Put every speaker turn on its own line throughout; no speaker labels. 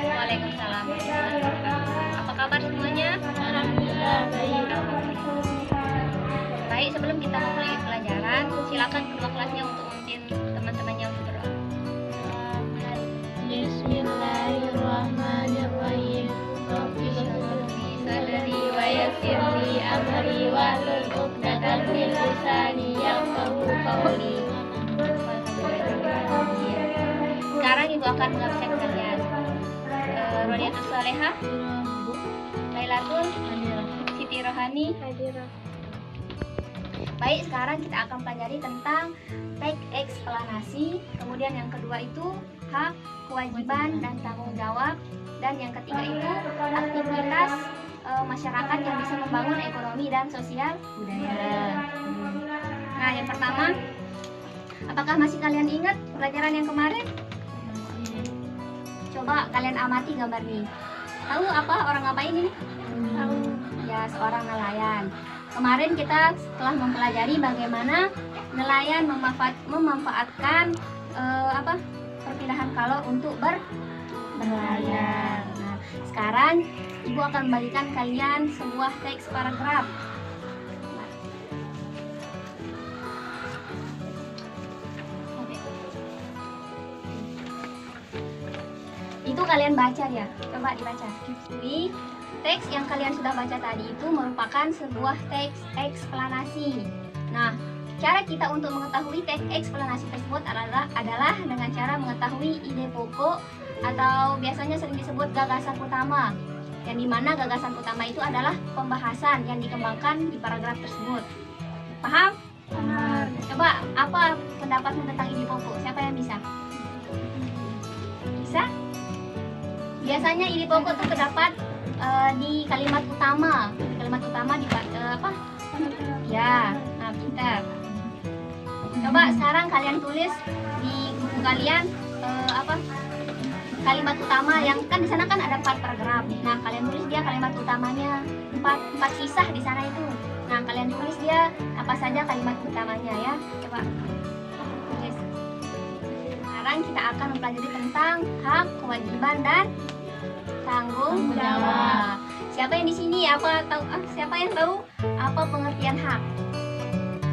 Waalaikumsalam warahmatullahi wabarakatuh. Apa kabar semuanya?
Alhamdulillah baik.
Baik, sebelum kita memulai pelajaran, silakan kedua kelasnya untuk memimpin teman-temannya untuk berdoa.
Bismillahirrahmanirrahim. Rabbi sadri wa yassir li amri wahlul 'uqdatam min lisani yafqahu qawli.
Sekarang ibu akan mengabsen kalian. Rodiatus Salehah, Lailatul, Siti Rohani. Baik, sekarang kita akan pelajari tentang teks eksplanasi. Kemudian yang kedua itu hak, kewajiban, dan tanggung jawab. Dan yang ketiga itu aktivitas masyarakat yang bisa membangun ekonomi dan sosial budaya. Nah, yang pertama, apakah masih kalian ingat pelajaran yang kemarin? Coba kalian amati gambar ini. Tahu apa orang ngapain ini?
Tahu.
Ya, seorang nelayan. Kemarin kita telah mempelajari bagaimana nelayan memanfaatkan perpindahan kalor untuk berlayar. Nah, sekarang ibu akan membagikan kalian sebuah teks paragraf. Itu kalian baca ya, coba dibaca. Jadi, teks yang kalian sudah baca tadi itu merupakan sebuah teks eksplanasi. Nah, cara kita untuk mengetahui teks eksplanasi tersebut adalah dengan cara mengetahui ide pokok atau biasanya sering disebut gagasan utama. Yang dimana gagasan utama itu adalah pembahasan yang dikembangkan di paragraf tersebut. Paham?
Paham.
Coba, apa pendapatmu tentang ide pokok? Siapa yang bisa? Bisa? Biasanya ide pokok itu terdapat di kalimat utama. Di kalimat utama di apa? Ya, nah pintar. Coba sekarang kalian tulis di buku kalian kalimat utama yang kan di sana kan ada 4 paragraf. Nah, kalian tulis dia kalimat utamanya 4 kisah di sana itu. Nah, kalian tulis dia apa saja kalimat utamanya ya. Coba tulis. Sekarang kita akan mempelajari tentang hak, kewajiban, dan tanggung jawab. Siapa yang di sini siapa yang tahu apa pengertian hak?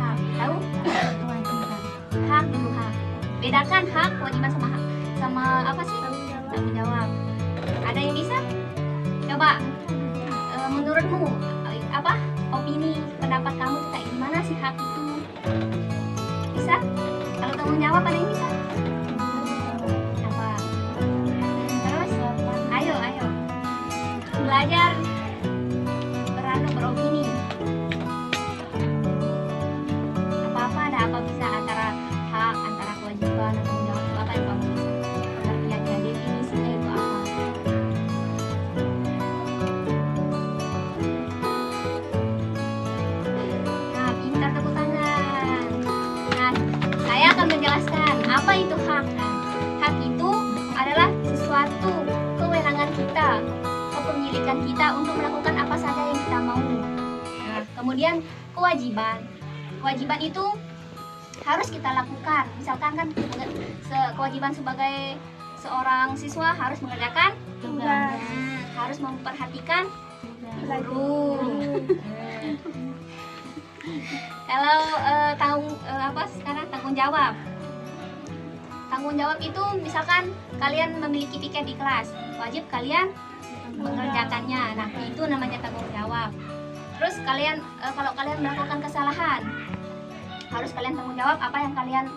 Hak, tahu? Hak dulu hak. Bedakan hak, kewajiban sama hak. Sama apa sih? Tanggung jawab. Ada yang bisa? Coba menurutmu opini pendapat kamu tuh kayak gimana sih hak itu? Bisa? Kalau tanggung jawab ada yang bisa? Apa? Terus? Ayo. Belajar beropini. Ada apa bisa antara hak, antara kewajiban, atau tanggung jawab, apa yang kamu bisa? Pengertiannya, definisinya itu apa? Nah, pintar tepuk tangan. Nah, saya akan menjelaskan apa itu hak. Hak itu adalah sesuatu kewenangan kita, kepemilikan kita untuk melakukan apa saja yang kita mau. Nah, kemudian kewajiban. Kewajiban itu harus kita lakukan. Misalkan kan kewajiban sebagai seorang siswa harus mengerjakan tugas, harus memperhatikan guru. Kalau sekarang tanggung jawab. Tanggung jawab itu misalkan kalian memiliki piket di kelas, wajib kalian mengerjakannya. Nah, itu namanya tanggung jawab. Terus kalian kalau kalian melakukan kesalahan, harus kalian tanggung jawab apa yang kalian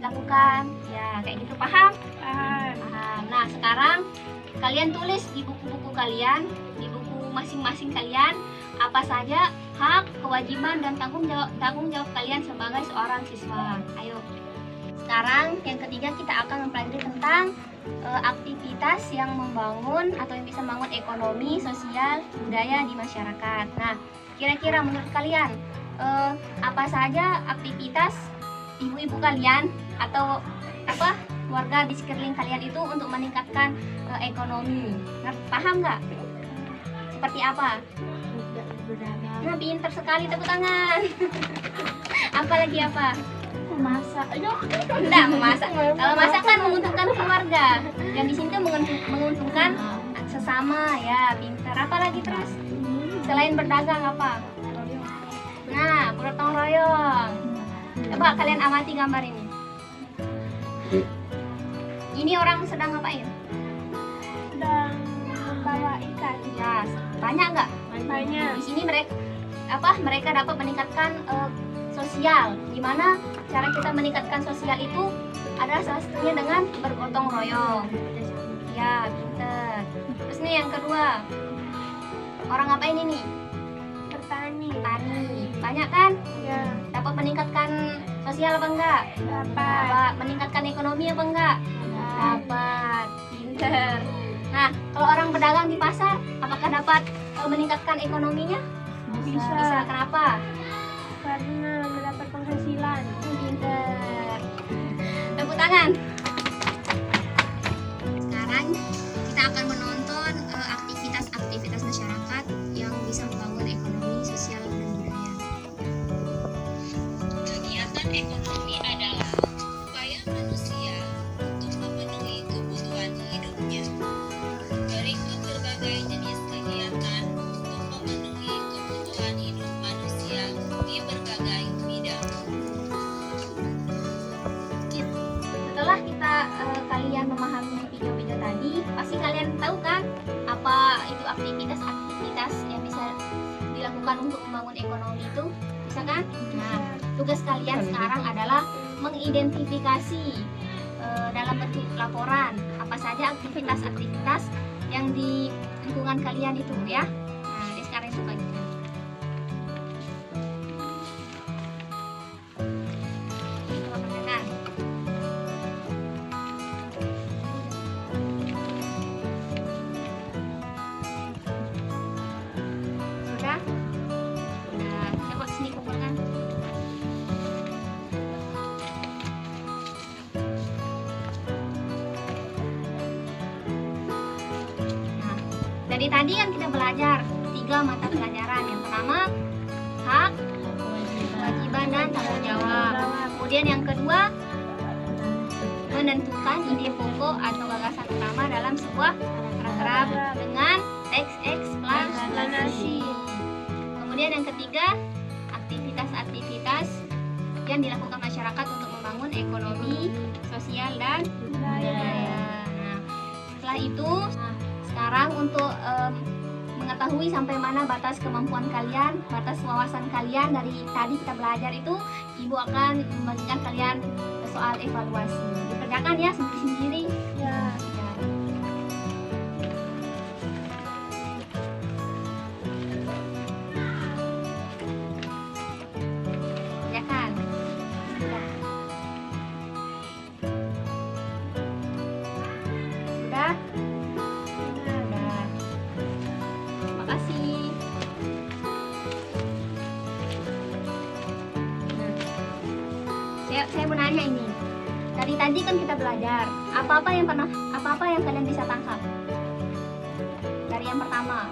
lakukan. Ya, kayak gitu. Paham? Paham. Nah, sekarang kalian tulis di buku-buku kalian, di buku masing-masing kalian, apa saja hak, kewajiban, dan tanggung jawab kalian sebagai seorang siswa. Ayo. Sekarang yang ketiga kita akan mempelajari tentang aktivitas yang membangun atau yang bisa membangun ekonomi, sosial, budaya di masyarakat. Nah, kira-kira menurut kalian apa saja aktivitas ibu-ibu kalian atau warga di sekeliling kalian itu untuk meningkatkan ekonomi? Paham nggak? Seperti apa? Nah, pintar sekali, tepuk tangan. Apalagi apa?
memasak.
Enggak, memasak. Kalau masak kan menguntungkan keluarga. Yang di sini tuh menguntungkan sesama ya, pintar. Apa lagi terus? Selain berdagang apa? Nah, bergotong royong. Coba kalian amati gambar ini. Ini orang sedang ngapain?
Sedang membawa ikan.
Ya, banyak nggak?
Banyak.
Di sini mereka dapat meningkatkan sosial. Gimana cara kita meningkatkan sosial itu adalah salah satunya dengan bergotong royong. Ya, pinter. Terus nih yang kedua, orang ngapain ini?
Petani.
Tani. Banyak kan?
Ya.
Dapat meningkatkan sosial apa enggak?
Dapat.
Dapat meningkatkan ekonomi apa enggak? Dapat. Pinter. Nah, kalau orang berdagang di pasar, apakah dapat meningkatkan ekonominya? Bisa. Kenapa?
Karena mendapat penghasilan.
Pinter. Tepuk tangan. Sekarang kita akan menonton aktivitas-aktivitas masyarakat yang bisa membangun ekonomi, sosial, dan budaya.
Kegiatan ekonomi adalah upaya manusia untuk memenuhi kebutuhan hidupnya. Berikut berbagai jenis kegiatan untuk memenuhi kebutuhan hidup manusia di berbagai bidang.
Setelah kalian memahami video-video tadi, pasti kalian tahu kan apa itu aktivitas-aktivitas yang bisa dilakukan untuk membangun ekonomi itu, bisa kan? Nah, tugas kalian sekarang adalah mengidentifikasi dalam bentuk laporan apa saja aktivitas-aktivitas yang di lingkungan kalian itu ya. Nah, ini sekarang itu bagikan. Nah, sudah? Nah, coba sini kumpulkan. Nah, dari tadi kan kita belajar 3 mata pelajaran. Yang pertama, hak, kewajiban, dan tanggung jawab. Kemudian yang kedua, menentukan ide pokok atau gagasan utama dalam sebuah paragraf dengan teks eksplanasi. Kemudian yang ketiga, aktivitas-aktivitas yang dilakukan masyarakat untuk membangun ekonomi, sosial, dan budaya. Nah, setelah itu, sekarang untuk mengetahui sampai mana batas kemampuan kalian, batas wawasan kalian dari tadi kita belajar itu, Ibu akan membagikan kalian soal evaluasi. Dikerjakan ya sendiri-sendiri.
Ya.
Kerjakan. Sudah? Sudah. Terima kasih. Saya mau nanya ini. Dari tadi kan kita belajar. Apa-apa yang kalian bisa tangkap? Dari yang pertama,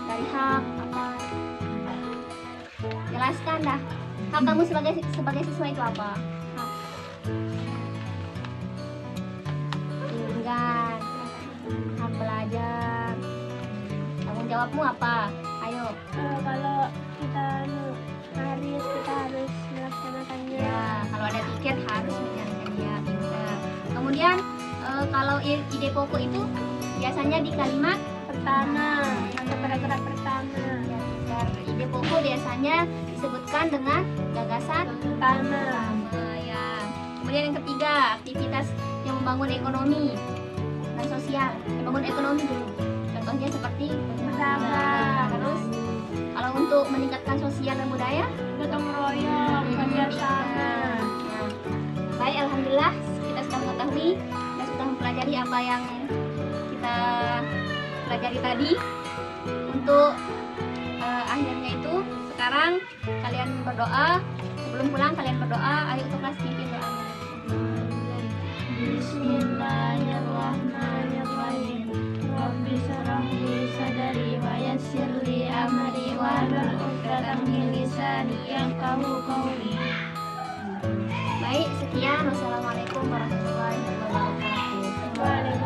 dari hak apa? Jelaskan dah. Hak kamu sebagai siswa itu apa? Hak. Bimbingan, hak belajar. Tanggung jawabmu apa? Ayo.
Kalau kita harus melaksanakannya.
Ya, kalau ada tiket harus menjalankan dia, pintar. Kemudian kalau ide pokok itu biasanya di kalimat
Pertama, pada paragraf pertama.
ya, pintar. Ide pokok biasanya disebutkan dengan gagasan
Pertama.
ya. Kemudian yang ketiga, aktivitas yang membangun ekonomi dan sosial. Membangun ekonomi dulu. Contohnya seperti
Berdagang.
Terus kalau untuk meningkatkan sosial dan budaya,
Gotong royong, kerjasama.
Nah, baik, alhamdulillah kita sudah mengetahui dan sudah mempelajari apa yang kita pelajari tadi. Untuk akhirnya itu sekarang kalian berdoa. Sebelum pulang kalian berdoa. Ayo untuk kelas pimpin doa.
Bismillahirrahmanirrahim. Rabbi shrah li sadri wa yassir li amri wahlul 'uqdatam min lisani yafqahu qawli.
Baik, sekian. Wassalamualaikum warahmatullahi wabarakatuh.
Waalaikumsalam.